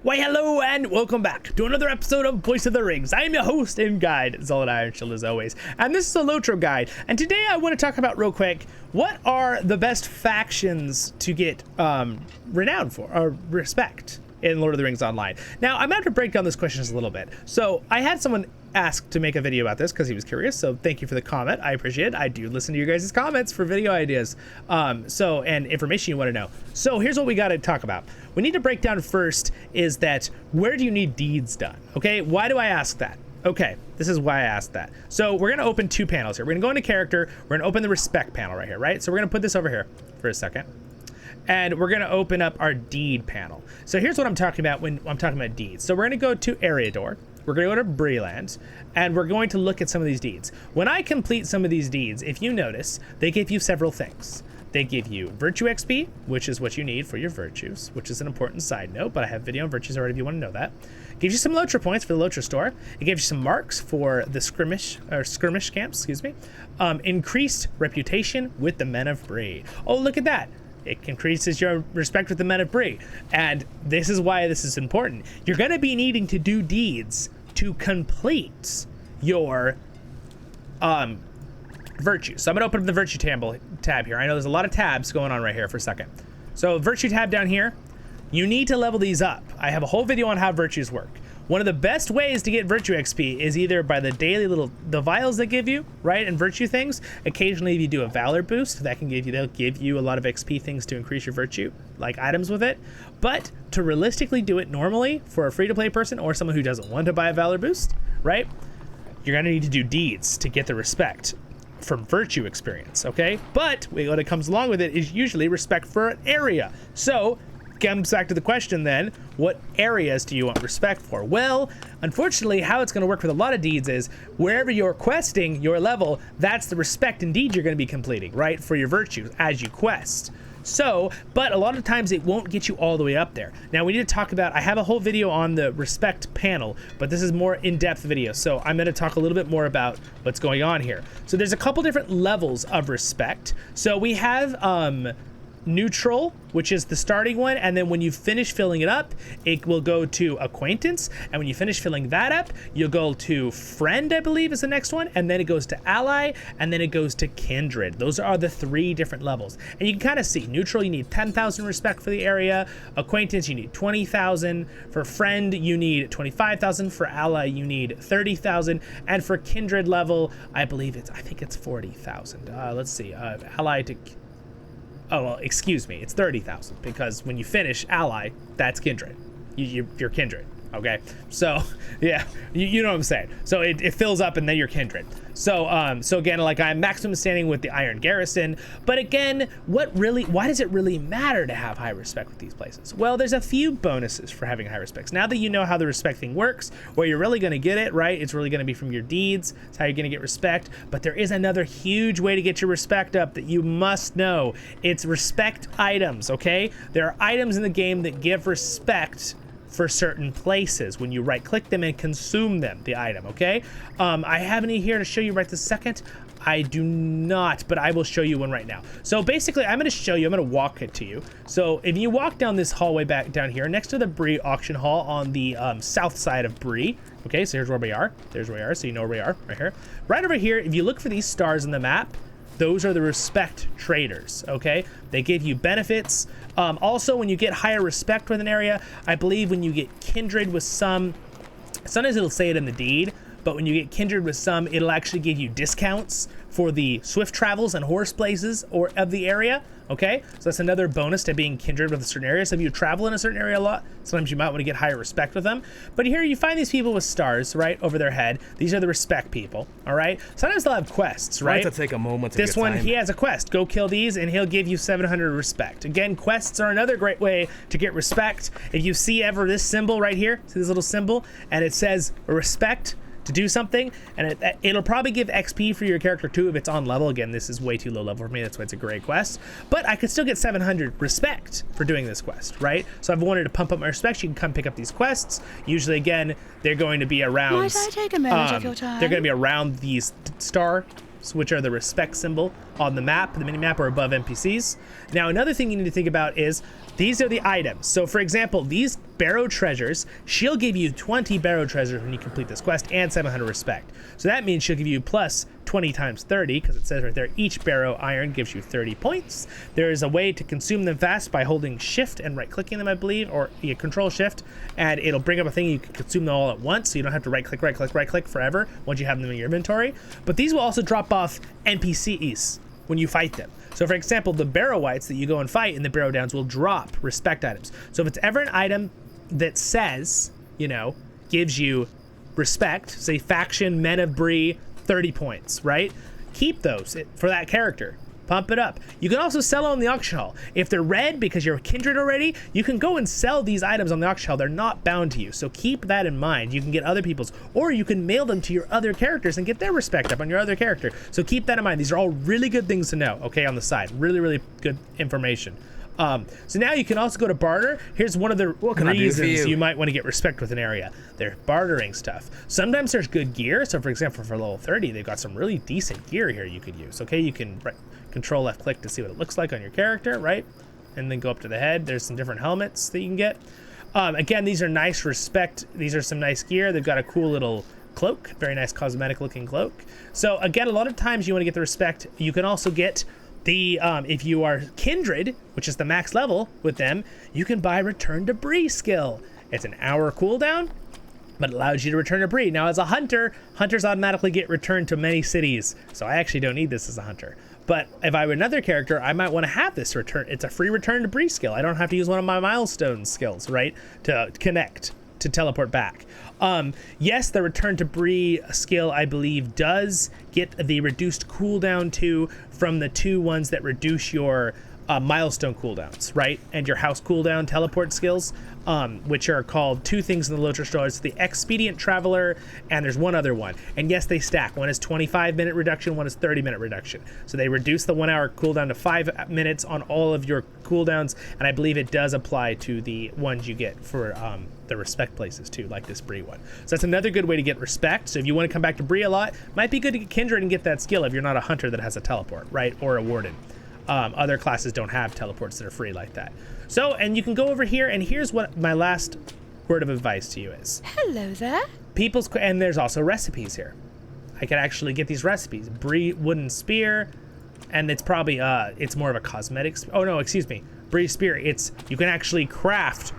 Why, hello and welcome back to another episode of Voice of the Rings. I am your host and guide, Zollin Ironshield, as always, and this is a LOTRO guide. And today I want to talk about real quick, what are the best factions to get renown for, or respect in Lord of the Rings Online? Now, I'm going to break down this question just a little bit. So I had someone ask to make a video about this because he was curious, so thank you for the comment. I appreciate it. I do listen to your guys' comments for video ideas and information you want to know. So here's what we got to talk about. We need to break down first is that where do you need deeds done? Okay, why do I ask that? Okay, this is why I asked that. So we're going to open two panels here. We're going to go into character. We're going to open the respect panel right here, right? So we're going to put this over here for a second. And we're going to open up our deed panel. So here's what I'm talking about when I'm talking about deeds. So we're going to go to Eriador. We're going to go to Breland, and we're going to look at some of these deeds. When I complete some of these deeds, if you notice, they give you several things. They give you virtue XP, which is what you need for your virtues, which is an important side note, but I have video on virtues already if you want to know that. It gives you some LOTRO points for the LOTRO store. It gives you some marks for the skirmish camps, increased reputation with the Men of Bree. Oh, look at that. It increases your respect with the Men of Bree. And this is why this is important. You're going to be needing to do deeds to complete your virtue. So I'm going to open up the virtue tab here. I know there's a lot of tabs going on right here for a second. So virtue tab down here, you need to level these up. I have a whole video on how virtues work. One of the best ways to get virtue XP is either by the daily the vials they give you, right, and virtue things. Occasionally, if you do a valor boost, they'll give you a lot of XP things to increase your virtue, like items with it. But to realistically do it normally for a free-to-play person or someone who doesn't want to buy a valor boost, right, you're gonna need to do deeds to get the respect from virtue experience, okay? But what it comes along with it is usually respect for an area. So comes back to the question then, what areas do you want respect for? Well, unfortunately, how it's going to work with a lot of deeds is wherever you're questing your level, that's the respect and deeds you're going to be completing, right, for your virtues as you quest. So, but a lot of times it won't get you all the way up there. Now we need to talk about, I have a whole video on the respect panel, but this is more in-depth video. So I'm going to talk a little bit more about what's going on here. So there's a couple different levels of respect. So we have, neutral, which is the starting one, and then when you finish filling it up, it will go to acquaintance, and when you finish filling that up, you'll go to friend, I believe is the next one, and then it goes to ally, and then it goes to kindred. Those are the three different levels, and you can kind of see neutral, you need 10,000 respect for the area. Acquaintance, you need 20,000. For friend, you need 25,000. For ally, you need 30,000, and for kindred level, I think it's 40,000. Let's see, ally to oh, well, excuse me, it's 30,000 because when you finish ally, that's kindred. You're kindred, okay? So, yeah, you know what I'm saying. So it fills up and then you're kindred. So, so again, like I'm maximum standing with the Iron Garrison, but again, why does it really matter to have high respect with these places? Well, there's a few bonuses for having high respects. Now that you know how the respect thing works, where you're really gonna get it, right? It's really gonna be from your deeds. It's how you're gonna get respect, but there is another huge way to get your respect up that you must know. It's respect items, okay? There are items in the game that give respect for certain places when you right click them and consume them, the item, okay? I have any here to show you right this second. I do not, but I will show you one right now. So basically I'm going to walk it to you. So if you walk down this hallway back down here next to the Bree auction hall on the south side of Bree, okay, so here's where we are. There's where we are, so you know where we are, right here. Right over here, if you look for these stars in the map, those are the respect traders, okay? They give you benefits. Also, when you get higher respect with an area, I believe when you get kindred with some, sometimes it'll say it in the deed, but when you get kindred with some, it'll actually give you discounts for the swift travels and horse places or of the area, okay? So that's another bonus to being kindred with a certain area. So if you travel in a certain area a lot, sometimes you might want to get higher respect with them. But here you find these people with stars, right, over their head. These are the respect people, all right? Sometimes they'll have quests, right? I have to take a moment to This one, he has a quest. Go kill these, and he'll give you 700 respect. Again, quests are another great way to get respect. If you see ever this symbol right here, see this little symbol, and it says respect, to do something, and it'll probably give XP for your character too if it's on level. Again, this is way too low level for me, that's why it's a great quest, but I could still get 700 respect for doing this quest, right? So if I wanted to pump up my respect, you can come pick up these quests. Usually, again, they're going to be around, might I take a moment of your time? They're going to be around these star items, which are the respect symbol on the map, the mini-map, or above NPCs. Now, another thing you need to think about is these are the items. So, for example, these barrow treasures, she'll give you 20 barrow treasures when you complete this quest and 700 respect. So that means she'll give you plus 20 times 30, because it says right there, each barrow iron gives you 30 points. There is a way to consume them fast by holding shift and right-clicking them, I believe, or you control shift, and it'll bring up a thing you can consume them all at once, so you don't have to right-click forever once you have them in your inventory. But these will also drop off NPCs when you fight them. So for example, the barrow whites that you go and fight in the barrow downs will drop respect items. So if it's ever an item that says, you know, gives you respect, say faction Men of Bree 30 points, right? Keep those for that character. Pump it up. You can also sell on the auction hall. If they're red because you're kindred already, you can go and sell these items on the auction hall. They're not bound to you. So keep that in mind. You can get other people's, or you can mail them to your other characters and get their respect up on your other character. So keep that in mind. These are all really good things to know, okay, on the side. Really, really good information. So now you can also go to barter. Here's one of the reasons you might want to get respect with an area. They're bartering stuff. Sometimes there's good gear. So for example, for level 30, they've got some really decent gear here you could use. Okay, you can control left click to see what it looks like on your character, right? And then go up to the head. There's some different helmets that you can get. Again, these are nice respect. These are some nice gear. They've got a cool little cloak, very nice cosmetic looking cloak. So again, a lot of times you want to get the respect. You can also get the, if you are kindred, which is the max level with them, you can buy Return to Bree skill. It's an hour cooldown, but it allows you to return to Bree. Now as a hunter, hunters automatically get returned to many cities. So I actually don't need this as a hunter. But if I were another character, I might want to have this return. It's a free Return to Bree skill. I don't have to use one of my milestone skills, right? To connect, to teleport back. Yes, the Return to Bree skill, I believe, does get the reduced cooldown too from the two ones that reduce your milestone cooldowns, right? And your house cooldown teleport skills, which are called two things in the LOTRO store. It's the Expedient Traveler, and there's one other one. And yes, they stack. One is 25-minute reduction, one is 30-minute reduction. So they reduce the 1 hour cooldown to 5 minutes on all of your cooldowns, and I believe it does apply to the ones you get for the respect places too, like this Bree one. So that's another good way to get respect. So if you want to come back to Bree a lot, might be good to get kindred and get that skill if you're not a hunter that has a teleport, right? Or a warden. Other classes don't have teleports that are free like that. So, and you can go over here, and here's what my last word of advice to you is. Hello there. And there's also recipes here. I can actually get these recipes. Bree wooden spear, and it's probably, it's more of a cosmetics. Oh no, excuse me. Bree spear, you can actually craft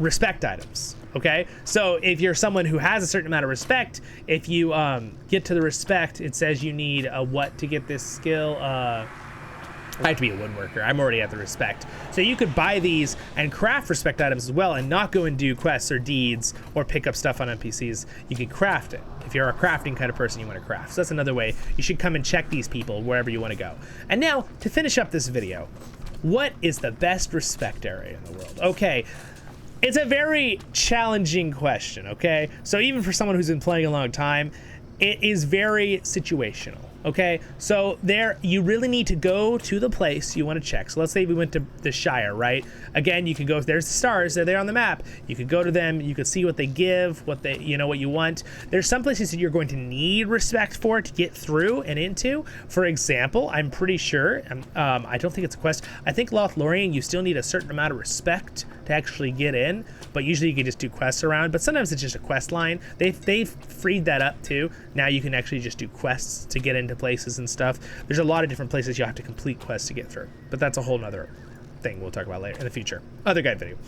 respect items, okay? So if you're someone who has a certain amount of respect, if you get to the respect, it says you need a what to get this skill, I have to be a woodworker. I'm already at the respect. So you could buy these and craft respect items as well and not go and do quests or deeds or pick up stuff on NPCs. You could craft it. If you're a crafting kind of person, you want to craft. So that's another way. You should come and check these people wherever you want to go. And now, to finish up this video, what is the best respect area in the world? Okay, it's a very challenging question, okay? So even for someone who's been playing a long time, it is very situational. Okay, so there you really need to go to the place you want to check. So let's say we went to the Shire, right? Again, you can go, there's the stars, they're there on the map. You could go to them, you could see what they give, what they, you know, what you want. There's some places that you're going to need respect for to get through and into. For example, I'm pretty sure, I don't think it's a quest. I think Lothlorien, you still need a certain amount of respect to actually get in, but usually you can just do quests around, but sometimes it's just a quest line. They've freed that up too. Now you can actually just do quests to get into places and stuff. There's a lot of different places you have to complete quests to get through, but that's a whole nother thing we'll talk about later in the future. Other guide video.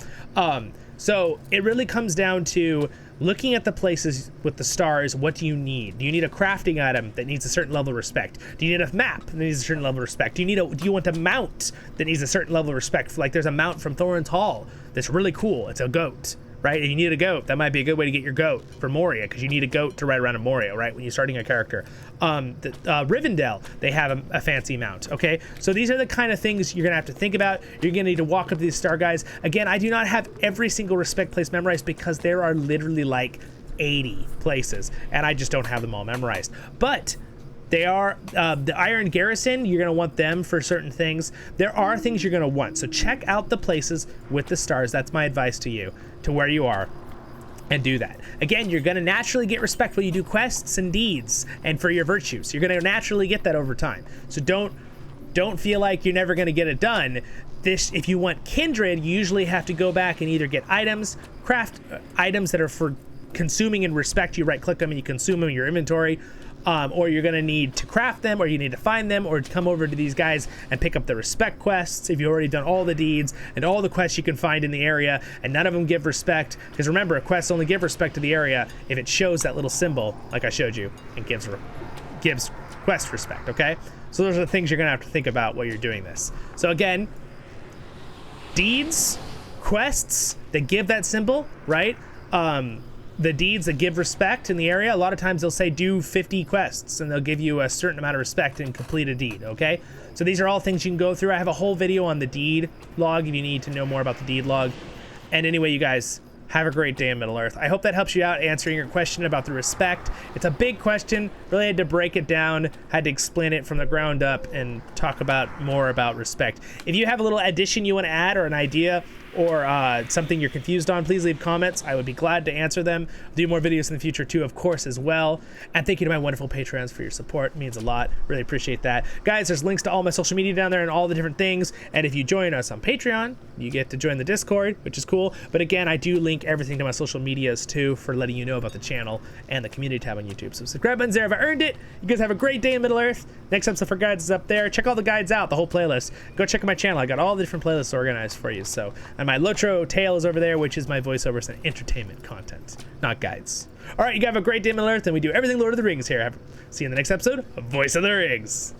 So it really comes down to looking at the places with the stars. What do you need? Do you need a crafting item that needs a certain level of respect? Do you need a map that needs a certain level of respect? Do you want a mount that needs a certain level of respect? Like there's a mount from Thorin's Hall that's really cool. It's a goat, right? If you need a goat, that might be a good way to get your goat for Moria, because you need a goat to ride around in Moria, right? When you're starting a character. Rivendell, they have a fancy mount, okay? So these are the kind of things you're gonna have to think about. You're gonna need to walk up to these star guys. Again, I do not have every single respect place memorized because there are literally like 80 places, and I just don't have them all memorized. But they are, the Iron Garrison, you're gonna want them for certain things. There are things you're gonna want. So check out the places with the stars. That's my advice to you, to where you are. and do that. Again, you're going to naturally get respect when you do quests and deeds and for your virtues. You're going to naturally get that over time. So don't feel like you're never going to get it done. If you want kindred, you usually have to go back and either get items, craft items that are for consuming and respect. You right click them and you consume them in your inventory, or you're going to need to craft them, or you need to find them, or come over to these guys and pick up the respect quests if you've already done all the deeds and all the quests you can find in the area, and none of them give respect, because remember, quests only give respect to the area if it shows that little symbol like I showed you and gives quest respect. Okay, so those are the things you're gonna have to think about while you're doing this. So again, deeds, quests that give that symbol, right? The deeds that give respect in the area, a lot of times they'll say do 50 quests and they'll give you a certain amount of respect and complete a deed. Okay, so these are all things you can go through. I have a whole video on the deed log if you need to know more about the deed log. And anyway, you guys, have a great day in Middle Earth. I hope that helps you out answering your question about the respect. It's a big question. Really had to break it down, had to explain it from the ground up and talk about more about respect. If you have a little addition you want to add or an idea or something you're confused on, please leave comments. I would be glad to answer them. I'll do more videos in the future too, of course, as well. And thank you to my wonderful Patreons for your support. It means a lot. Really appreciate that. Guys, there's links to all my social media down there and all the different things. And if you join us on Patreon, you get to join the Discord, which is cool. But again, I do link everything to my social medias too for letting you know about the channel and the community tab on YouTube. So subscribe button's there if I earned it. You guys have a great day in Middle Earth. Next episode for guides is up there. Check all the guides out, the whole playlist. Go check out my channel. I got all the different playlists organized for you. So, and my LOTRO tail is over there, which is my voiceovers and entertainment content, not guides. All right, you guys have a great day in Middle Earth, and we do everything Lord of the Rings here. See you in the next episode of Voice of the Rings.